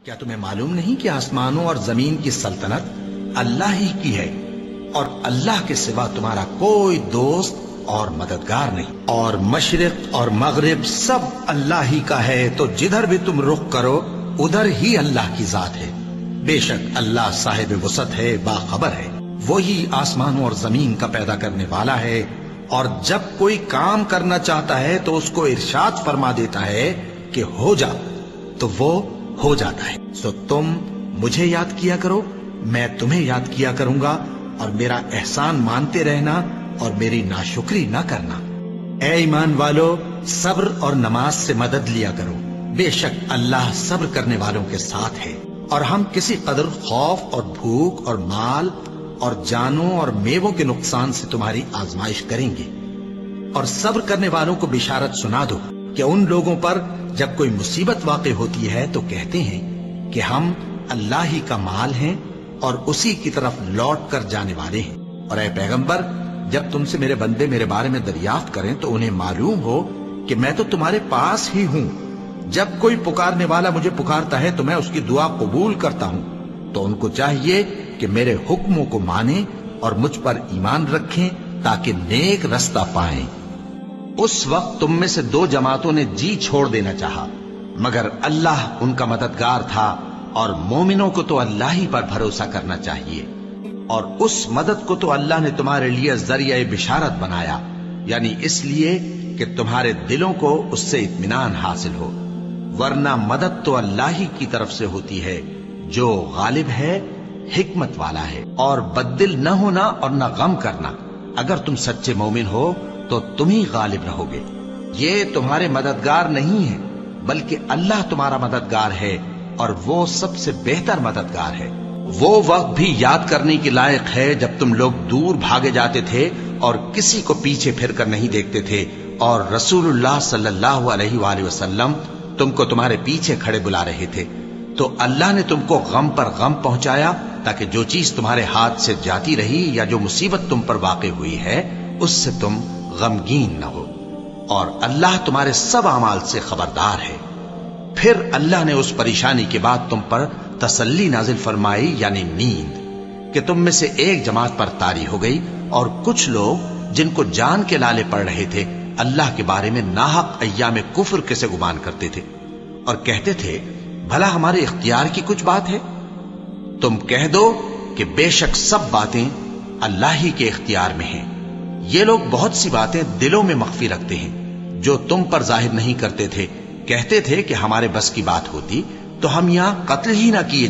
کیا تمہیں معلوم نہیں کہ آسمانوں اور زمین کی سلطنت اللہ ہی کی ہے اور اللہ کے سوا تمہارا کوئی دوست اور مددگار نہیں، اور مشرق اور مغرب سب اللہ ہی کا ہے، تو جدھر بھی تم رخ کرو ادھر ہی اللہ کی ذات ہے۔ بے شک اللہ صاحب وسعت ہے، باخبر ہے، وہی آسمانوں اور زمین کا پیدا کرنے والا ہے، اور جب کوئی کام کرنا چاہتا ہے تو اس کو ارشاد فرما دیتا ہے کہ ہو جا، تو وہ ہو جاتا ہے۔ سو تم مجھے یاد کیا کرو، میں تمہیں یاد کیا کروں گا، اور میرا احسان مانتے رہنا اور میری ناشکری نہ کرنا۔ اے ایمان والو، صبر اور نماز سے مدد لیا کرو، بے شک اللہ صبر کرنے والوں کے ساتھ ہے۔ اور ہم کسی قدر خوف اور بھوک اور مال اور جانوں اور میووں کے نقصان سے تمہاری آزمائش کریں گے، اور صبر کرنے والوں کو بشارت سنا دو کہ ان لوگوں پر جب کوئی مصیبت واقع ہوتی ہے تو کہتے ہیں کہ ہم اللہ ہی کا مال ہیں اور اسی کی طرف لوٹ کر جانے والے ہیں۔ اور اے پیغمبر، جب تم سے میرے بندے میرے بارے میں دریافت کریں تو انہیں معلوم ہو کہ میں تو تمہارے پاس ہی ہوں۔ جب کوئی پکارنے والا مجھے پکارتا ہے تو میں اس کی دعا قبول کرتا ہوں، تو ان کو چاہیے کہ میرے حکموں کو مانیں اور مجھ پر ایمان رکھیں تاکہ نیک رستہ پائیں۔ اس وقت تم میں سے دو جماعتوں نے جی چھوڑ دینا چاہا، مگر اللہ ان کا مددگار تھا، اور مومنوں کو تو اللہ ہی پر بھروسہ کرنا چاہیے، اور اس مدد کو تو اللہ نے تمہارے لیے ذریعہ بشارت بنایا، یعنی اس لیے کہ تمہارے دلوں کو اس سے اطمینان حاصل ہو، ورنہ مدد تو اللہ ہی کی طرف سے ہوتی ہے جو غالب ہے، حکمت والا ہے۔ اور بددل نہ ہونا اور نہ غم کرنا، اگر تم سچے مومن ہو تو تم ہی غالب رہو گے۔ یہ تمہارے مددگار نہیں ہے بلکہ اللہ تمہارا مددگار ہے، اور وہ سب سے بہتر مددگار ہے۔ وہ وقت بھی یاد کرنے کے لائق ہے جب تم لوگ دور بھاگے جاتے تھے اور کسی کو پیچھے پھر کر نہیں دیکھتے تھے، اور رسول اللہ صلی اللہ علیہ وآلہ وسلم تم کو تمہارے پیچھے کھڑے بلا رہے تھے، تو اللہ نے تم کو غم پر غم پہنچایا تاکہ جو چیز تمہارے ہاتھ سے جاتی رہی یا جو مصیبت تم پر واقع ہوئی ہے اس سے تم غمگین نہ ہو، اور اللہ تمہارے سب اعمال سے خبردار ہے۔ پھر اللہ نے اس پریشانی کے بعد تم پر تسلی نازل فرمائی، یعنی نیند، کہ تم میں سے ایک جماعت پر طاری ہو گئی، اور کچھ لوگ جن کو جان کے لالے پڑ رہے تھے اللہ کے بارے میں ناحق ایام کفر کے سے گمان کرتے تھے، اور کہتے تھے بھلا ہمارے اختیار کی کچھ بات ہے؟ تم کہہ دو کہ بے شک سب باتیں اللہ ہی کے اختیار میں ہیں۔ یہ لوگ بہت سی باتیں دلوں میں مخفی رکھتے ہیں جو تم پر ظاہر نہیں کرتے تھے، کہتے تھے کہ ہمارے بس کی بات ہوتی تو ہم یہاں قتل ہی نہ کیے